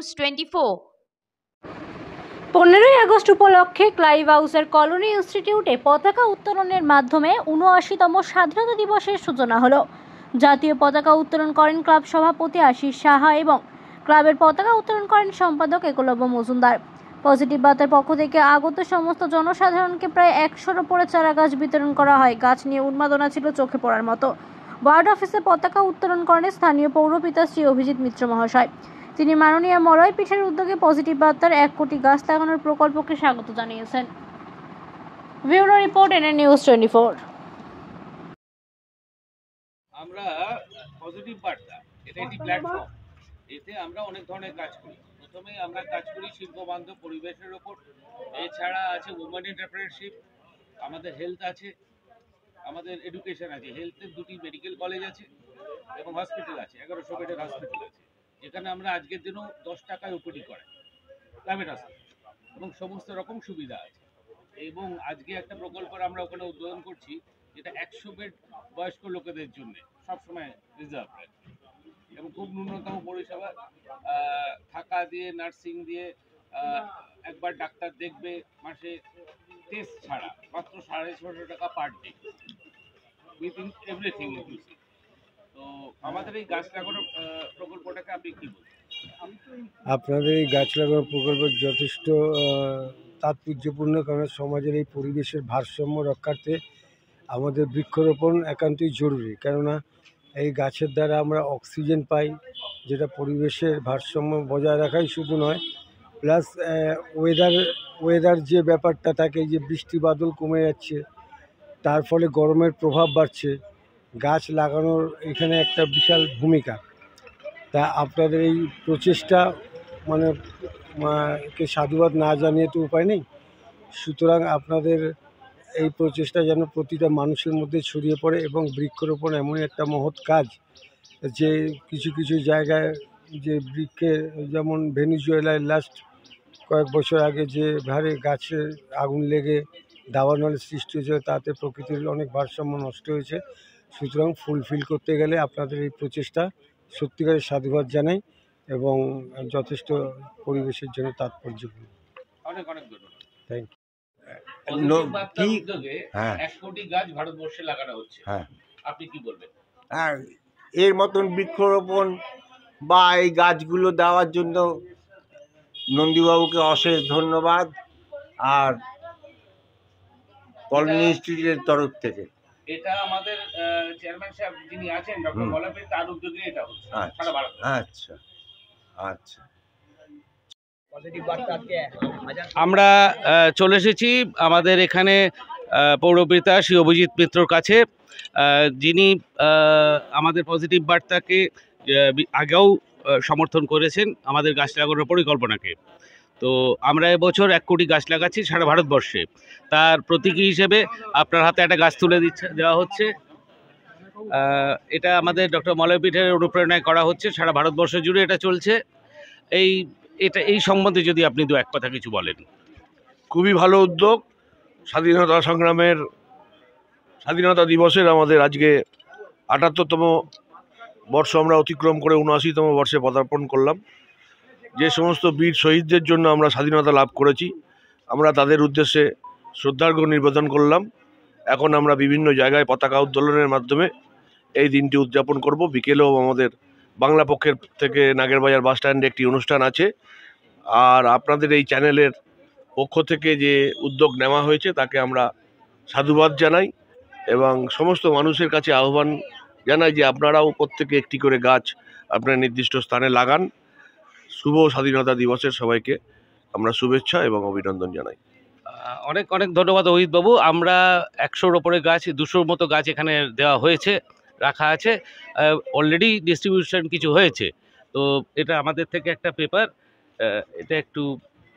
News 24। 15ই August উপলক্ষে Clive হাউসের colony ইনস্টিটিউটে পতাকা উত্তোলনের মাধ্যমে ৭৯তম স্বাধীনতা দিবসের সূচনা হলো। জাতীয় পতাকা উত্তোলন করেন ক্লাব সভাপতি আশিস সাহা এবং ক্লাবের পতাকা উত্তোলন করেন সম্পাদক একলব্য মজুমদার। পজিটিভ বার্তার পক্ষ থেকে আগত সমস্ত জনসাধারণকে প্রায় ১০০-র উপরে চারা গাছ বিতরণ করা হয়। গাছ নিয়ে উন্মাদনা ছিল চোখে পড়ার মতো। ওয়ার্ড অফিসে পতাকা উত্তোলন করেন স্থানীয় পৌরপিতা শ্রী অভিজিৎ মিত্র মহাশয়। তিনি মাননীয় মলয় পীঠের উদ্যোগে পজিটিভ বার্তার ১ কোটি গাছ লাগানোর প্রকল্পকে স্বাগত জানিয়েছেন। Bureau report NN news 24। আমরা পজিটিভ বার্তা এটা একটি প্ল্যাটফর্ম, এতে আমরা অনেক ধরনের কাজ করি। প্রথমে আমরা কাজ করি শিল্প বান্ধব পরিবেশের ওপর, এছাড়া আছে উমেন এন্টারপ্রেনারশিপ, আমাদের হেলথ আছে, আমাদের এডুকেশন আছে। হেলথের 2টি মেডিকেল কলেজ আছে এবং হসপিটাল আছে, 1100 বেডের হসপিটাল আছে, যেখানে আমরা আজকের দিনেও 10 টাকায় ওপিডি করাই, প্রাইভেট হসপিটাল, এবং সমস্ত রকম সুবিধা আছে। এবং আজকে একটা প্রকল্প আমরা ওখানে উদ্বোধন করছি, যেটা 100 বেড বয়স্ক লোকেদের জন্য সবসময় রিজার্ভ রাখে, এবং খুব ন্যূনতম পরিষেবা, থাকা দিয়ে, নার্সিং দিয়ে, একবার ডাক্তার দেখবে মাসে, টেস্ট ছাড়া, মাত্র 650 টাকা per day, with everything inclusive. তো আমাদের এই গাছ লাগানোর প্রকল্পটাকে আপনি কি বলবেন? আপনাদের এই গাছ লাগানোর প্রকল্প যথেষ্ট তাৎপর্যপূর্ণ, কারণ সমাজের এই পরিবেশের ভারসাম্য রক্ষার্থে আমাদের বৃক্ষরোপণ একান্তই জরুরি। কেননা এই গাছের দ্বারা আমরা অক্সিজেন পাই, যেটা পরিবেশের ভারসাম্য বজায় রাখাই শুধু নয়, প্লাস ওয়েদার যে ব্যাপারটা থাকে, যে বৃষ্টি বাদল কমে যাচ্ছে, তার ফলে গরমের প্রভাব বাড়ছে, গাছ লাগানোর এখানে একটা বিশাল ভূমিকা। তা আপনাদের এই প্রচেষ্টা কে সাধুবাদ না জানিয়ে তো উপায় নেই। সুতরাং আপনাদের এই প্রচেষ্টা যেন প্রতিটা মানুষের মধ্যে ছড়িয়ে পড়ে, এবং বৃক্ষরোপণ এমনই একটা মহৎ কাজ যে কিছু কিছু জায়গায় যে বৃক্ষের, যেমন ভেনেজুয়েলায় লাস্ট কয়েক বছর আগে যে হারে গাছের আগুন লেগে দাবানলের সৃষ্টি হয়েছে, তাতে প্রকৃতির অনেক ভারসাম্য নষ্ট হয়েছে। সুতরাং ফুলফিল করতে গেলে আপনাদের এই প্রচেষ্টা সত্যিকারের সাধুবাদ জানাই, এবং যথেষ্ট পরিবেশের জন্য তাৎপর্যপূর্ণ। অনেক অনেক ধন্যবাদ। Thank you. 1 কোটি গাছ ভারতবর্ষে লাগানো হচ্ছে, আপনি কি বলবেন? হ্যাঁ, এর মতন বৃক্ষরোপণ বা এই গাছগুলো দেওয়ার জন্য নন্দীবাবুকে অশেষ ধন্যবাদ, আর কলোনি ইনস্টিটিউটের তরফ থেকে। এটা আমাদের চেয়ারম্যান সাহেব যিনি আছেন, ডক্টর মলয় পীঠ, তার উদ্যোগে এটা হচ্ছে সারা ভারতে। আচ্ছা আচ্ছা। আমরা চলে এসেছি আমাদের এখানে পৌরপিতা শ্রী অভিজিৎ মিত্রর কাছে, যিনি আমাদের পজিটিভ বার্তাকে আগেও সমর্থন করেছেন, আমাদের গাছ লাগানোর পরিকল্পনাকে। তো আমরা এবছর 1 কোটি গাছ লাগাচ্ছি সারা ভারতবর্ষে। তার প্রতীকী হিসেবে আপনার হাতে একটা গাছ তুলে দেওয়া হচ্ছে। এটা আমাদের ডক্টর মলয় পীঠের অনুপ্রেরণায় করা হচ্ছে, সারা ভারতবর্ষ জুড়ে এটা চলছে। এই সম্বন্ধে যদি আপনি 2-1 কথা কিছু বলেন। খুবই ভালো উদ্যোগ। স্বাধীনতা দিবসের আমাদের আজকে ৭৮তম বর্ষ আমরা অতিক্রম করে ৭৯তম বর্ষে পদার্পণ করলাম। যে সমস্ত বীর শহীদদের জন্য আমরা স্বাধীনতা লাভ করেছি, আমরা তাদের উদ্দেশ্যে শ্রদ্ধার্ঘ্য নিবেদন করলাম। এখন আমরা বিভিন্ন জায়গায় পতাকা উত্তোলনের মাধ্যমে এই দিনটি উদযাপন করব। বিকেলেও আমাদের বাংলা পক্ষের থেকে নাগেরবাজার বাস স্ট্যান্ডে একটি অনুষ্ঠান আছে। আর আপনাদের এই চ্যানেলের পক্ষ থেকে যে উদ্যোগ নেওয়া হয়েছে তাকে আমরা সাধুবাদ জানাই, এবং সমস্ত মানুষের কাছে আহ্বান জানাই যে আপনারাও প্রত্যেকে একটি করে গাছ আপনার নির্দিষ্ট স্থানে লাগান। শুভ স্বাধীনতা দিবসের সবাইকে আমরা শুভেচ্ছা এবং অভিনন্দন জানাই। অনেক অনেক ধন্যবাদ অভিজিৎ বাবু। আমরা 100-র ওপরে গাছ, 200-র মতো গাছ এখানে দেওয়া হয়েছে, রাখা আছে, অলরেডি ডিস্ট্রিবিউশন কিছু হয়েছে। তো এটা আমাদের থেকে একটা পেপার, এটা একটু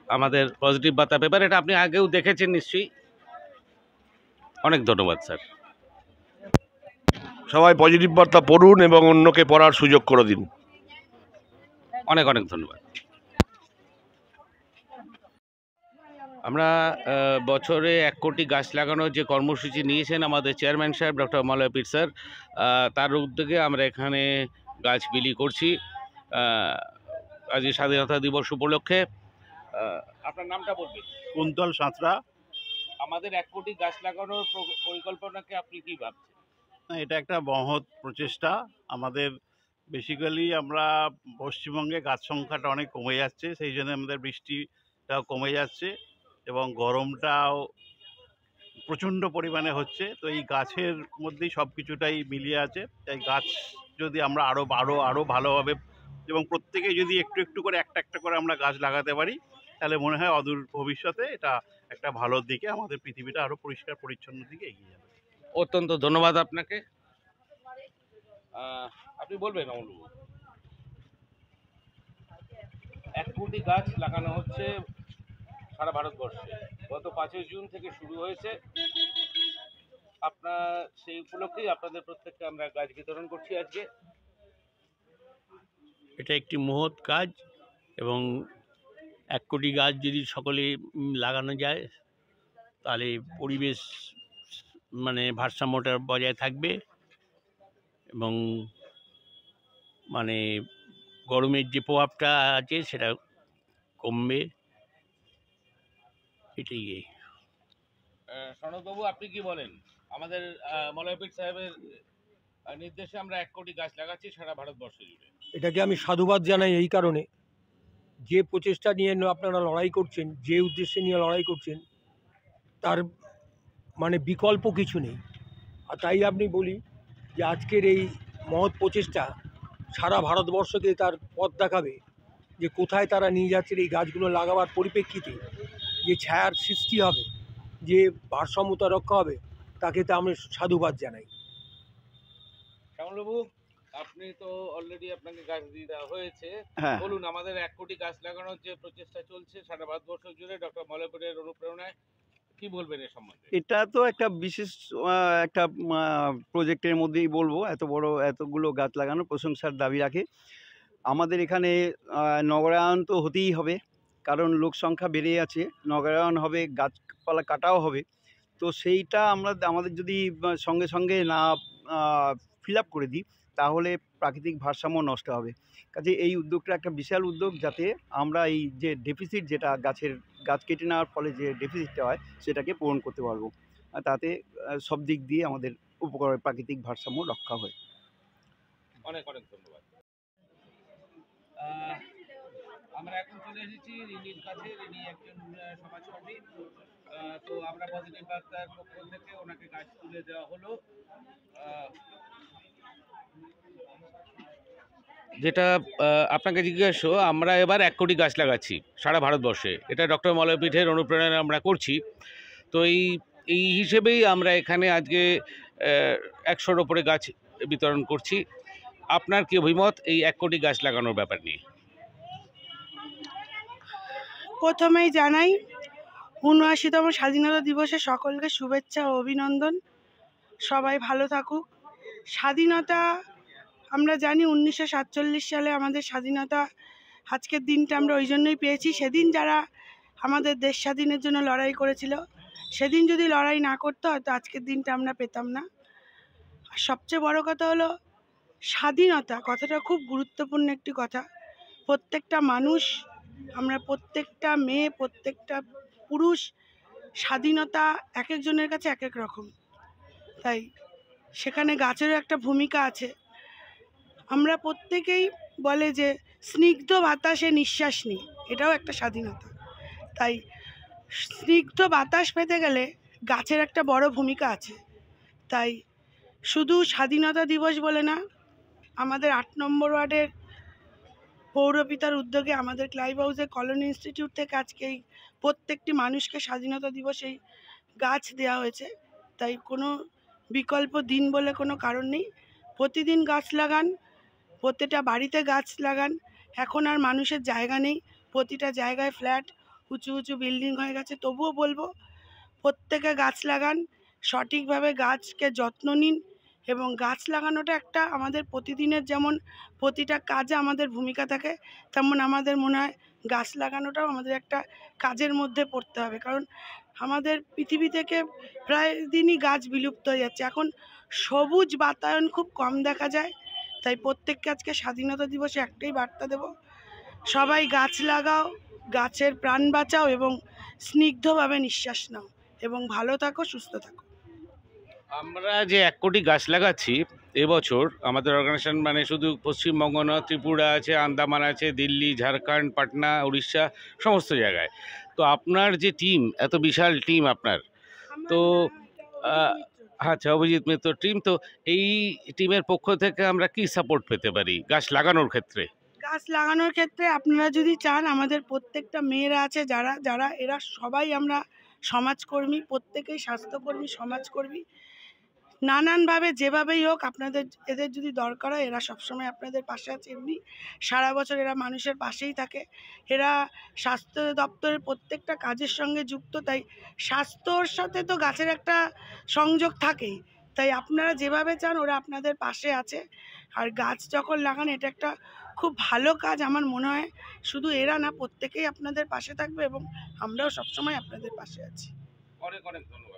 আমাদের পজিটিভ বার্তা পেপার, এটা আপনি আগেও দেখেছেন নিশ্চয়ই। অনেক ধন্যবাদ স্যার। সবাই পজিটিভ বার্তা পড়ুন এবং অন্যকে পড়ার সুযোগ করে দিন। অনেক অনেক ধন্যবাদ। আমরা বছরে 1 কোটি গাছ লাগানোর যে কর্মসূচি নিয়েছেন আমাদের চেয়ারম্যান সাহেব ডক্টর মলয় পীঠ স্যার, তার উদ্যোগে আমরা এখানে গাছ বিলি করছি। আজকে স্বাধীনতা দিবস উপলক্ষে। আপনার নামটা বলবেন? কুন্তল সাঁতরা। আমাদের 1 কোটি গাছ লাগানোর পরিকল্পনাকে আপনি কি ভাবছেন? এটা একটা মহৎ প্রচেষ্টা। আমাদের বেসিক্যালি আমরা পশ্চিমবঙ্গে গাছ সংখ্যাটা অনেক কমে যাচ্ছে, সেই জন্য আমাদের বৃষ্টিটাও কমে যাচ্ছে এবং গরমটাও প্রচণ্ড পরিমাণে হচ্ছে। তো এই গাছের মধ্যেই সব কিছুটাই মিলিয়ে আছে। তাই গাছ যদি আমরা আরও ভালোভাবে এবং প্রত্যেকে যদি একটু একটু করে একটা করে আমরা গাছ লাগাতে পারি, তাহলে মনে হয় অদূর ভবিষ্যতে এটা একটা ভালোর দিকে, আমাদের পৃথিবীটা আরও পরিষ্কার পরিচ্ছন্ন দিকে এগিয়ে যাবে। অত্যন্ত ধন্যবাদ আপনাকে। আপনি বলবেন অমলবাবু? 1 কোটি গাছ লাগানো হচ্ছে সারা ভারতবর্ষে, গত 5 জুন থেকে শুরু হয়েছে। আপনার সেই উপলক্ষেই আপনাদের প্রত্যেককে আমরা গাছ বিতরণ করছি আজকে। এটা একটি মহৎ কাজ এবং 1 কোটি গাছ যদি সকলে লাগানো যায় তাহলে পরিবেশ মানে ভারসাম্যটা বজায় থাকবে এবং মানে গরমের যে প্রভাবটা আছে সেটা কমবে। এটাই। সনদবাবু, আপনি কি বলেন? আমাদের মলয়পীঠ সাহেবের নির্দেশে আমরা 1 কোটি গাছ লাগাচ্ছি সারা ভারতবর্ষ জুড়ে। এটাকে আমি সাধুবাদ জানাই এই কারণে, যে প্রচেষ্টা নিয়ে আপনারা লড়াই করছেন, যে উদ্দেশ্যে নিয়ে লড়াই করছেন, তার মানে বিকল্প কিছু নেই। আর তাই আপনি বলি যে আজকের এই মহৎ প্রচেষ্টা সারা ভারতবর্ষকে তার পথ দেখাবে যে কোথায় তারা নিয়ে যাচ্ছেন। এই গাছগুলো লাগাবার পরিপ্রেক্ষিতে যে ছায়ার সৃষ্টি হবে, যে ভারসাম্যতা রক্ষা হবে, তাকে তো আমি সাধুবাদ জানাই। শ্যামলবাবু, আপনি তো অলরেডি আপনাকে গাছ দিয়ে দেওয়া হয়েছে। হ্যাঁ, বলুন, আমাদের 1 কোটি গাছ লাগানোর যে প্রচেষ্টা চলছে সারা ভারতবর্ষ জুড়ে ডক্টর মলয়পীঠের অনুপ্রেরণায়, কি বলবেন এ সম্বন্ধে? এটা তো একটা বিশেষ একটা প্রজেক্টের মধ্যেই বলবো। এতগুলো গাছ লাগানো প্রশংসার দাবি রাখে। আমাদের এখানে নগরায়ন তো হতেই হবে, কারণ লোক সংখ্যা বেড়ে আছে, নগরায়ন হবে, গাছপালা কাটাও হবে। তো সেইটা আমাদের যদি সঙ্গে সঙ্গে না ফিল আপ করে দিই, তাহলে প্রাকৃতিক ভারসাম্য নষ্ট হবে। কাজে এই উদ্যোগটা একটা বিশাল উদ্যোগ, যাতে আমরা এই যে ডেফিসিট, যেটা গাছ কেটে নেওয়ার ফলে যে ডেফিসিটটা হয়, সেটাকে পূরণ করতে পারবো। আর তাতে সব দিক দিয়ে আমাদের উপকার, প্রাকৃতিক ভারসাম্য রক্ষা হয়। অনেক অনেক ধন্যবাদ। আমরা এখন চলে এসেছি রিনির কাছে। রিনি একজন সমাজকর্মী। তো আমরা পজিটিভ বার্তার পক্ষ থেকে ওনাকে গাছ তুলে দেওয়া হলো। যেটা আপনাকে জিজ্ঞেস, আমরা এবার 1 কোটি গাছ লাগাচ্ছি সারা ভারতবর্ষে। এটা ডক্টর মলয়পীঠের অনুপ্রেরণায় আমরা করছি। তো এই হিসেবেই আমরা এখানে আজকে 100-র ওপরে গাছ বিতরণ করছি। আপনার কি অভিমত এই 1 কোটি গাছ লাগানোর ব্যাপার নিয়ে? প্রথমেই জানাই ৭৯তম স্বাধীনতা দিবসে সকলকে শুভেচ্ছা ও অভিনন্দন। সবাই ভালো থাকুক। স্বাধীনতা আমরা জানি 1947 সালে আমাদের স্বাধীনতা। আজকের দিনটা আমরা ওই জন্যই পেয়েছি। সেদিন যারা আমাদের দেশ স্বাধীনের জন্য লড়াই করেছিল, সেদিন যদি লড়াই না করতো হয়তো আজকের দিনটা আমরা পেতাম না। আর সবচেয়ে বড় কথা হলো স্বাধীনতা কথাটা খুব গুরুত্বপূর্ণ একটি কথা। প্রত্যেকটা মানুষ, আমরা প্রত্যেকটা মেয়ে, প্রত্যেকটা পুরুষ, স্বাধীনতা এক একজনের কাছে এক এক রকম। তাই সেখানে গাছেরও একটা ভূমিকা আছে। আমরা প্রত্যেকেই বলে যে স্নিগ্ধ বাতাসে নিঃশ্বাস নিই, এটাও একটা স্বাধীনতা। তাই স্নিগ্ধ বাতাস পেতে গেলে গাছের একটা বড় ভূমিকা আছে। তাই শুধু স্বাধীনতা দিবস বলে না, আমাদের 8 নম্বর ওয়ার্ডের পৌরপিতার উদ্যোগে আমাদের ক্লাইভ হাউসের কলোনি ইনস্টিটিউট থেকে আজকে এই প্রত্যেকটি মানুষকে স্বাধীনতা দিবসেই গাছ দেওয়া হয়েছে। তাই কোনো বিকল্প দিন বলে কোনো কারণ নেই। প্রতিদিন গাছ লাগান, প্রত্যেকটা বাড়িতে গাছ লাগান। এখন আর মানুষের জায়গা নেই, প্রতিটা জায়গায় ফ্ল্যাট, উঁচু উঁচু বিল্ডিং হয়ে গেছে। তবুও বলবো প্রত্যেকে গাছ লাগান, সঠিকভাবে গাছকে যত্ন নিন। এবং গাছ লাগানোটা একটা আমাদের প্রতিদিনের, যেমন প্রতিটা কাজে আমাদের ভূমিকা থাকে, তেমন আমাদের মনে হয় গাছ লাগানোটাও আমাদের একটা কাজের মধ্যে পড়তে হবে। কারণ আমাদের পৃথিবী থেকে প্রায় দিনই গাছ বিলুপ্ত হয়ে যাচ্ছে। এখন সবুজ বাতায়ন খুব কম দেখা যায়। তাই প্রত্যেককে আজকে স্বাধীনতা দিবসে একটাই বার্তা দেব, সবাই গাছ লাগাও, গাছের প্রাণ বাঁচাও এবং স্নিগ্ধভাবে নিঃশ্বাস নাও এবং ভালো থাকো, সুস্থ থাকো। আমরা যে 1 কোটি গাছ লাগাচ্ছি এবছর আমাদের অর্গানাইজেশন, মানে শুধু পশ্চিমবঙ্গ নয়, ত্রিপুরা আছে, আন্দামান আছে, দিল্লি, ঝাড়খণ্ড, পাটনা, উড়িষ্যা, সমস্ত জায়গায়। তো আপনার যে টিম, এত বিশাল টিম আপনার, তো আচ্ছা, অভিজিৎ মিত্র টিম, তো এই টিমের পক্ষ থেকে আমরা কি সাপোর্ট পেতে পারি গাছ লাগানোর ক্ষেত্রে? গাছ লাগানোর ক্ষেত্রে আপনারা যদি চান, আমাদের প্রত্যেকটা মেয়েরা আছে যারা যারা এরা সবাই আমরা সমাজকর্মী, প্রত্যেকেই স্বাস্থ্যকর্মী, সমাজকর্মী। নানানভাবে যেভাবেই হোক আপনাদের এদের যদি দরকার হয়, এরা সবসময় আপনাদের পাশে আছে। এমনি সারা বছর এরা মানুষের পাশেই থাকে। এরা স্বাস্থ্য দপ্তরের প্রত্যেকটা কাজের সঙ্গে যুক্ত, তাই স্বাস্থ্যর সাথে তো গাছের একটা সংযোগ থাকেই। তাই আপনারা যেভাবে চান ওরা আপনাদের পাশে আছে। আর গাছ যখন লাগান, এটা একটা খুব ভালো কাজ। আমার মনে হয় শুধু এরা না, প্রত্যেকেই আপনাদের পাশে থাকবে এবং আমরাও সবসময় আপনাদের পাশে আছি। অনেক অনেক ধন্যবাদ।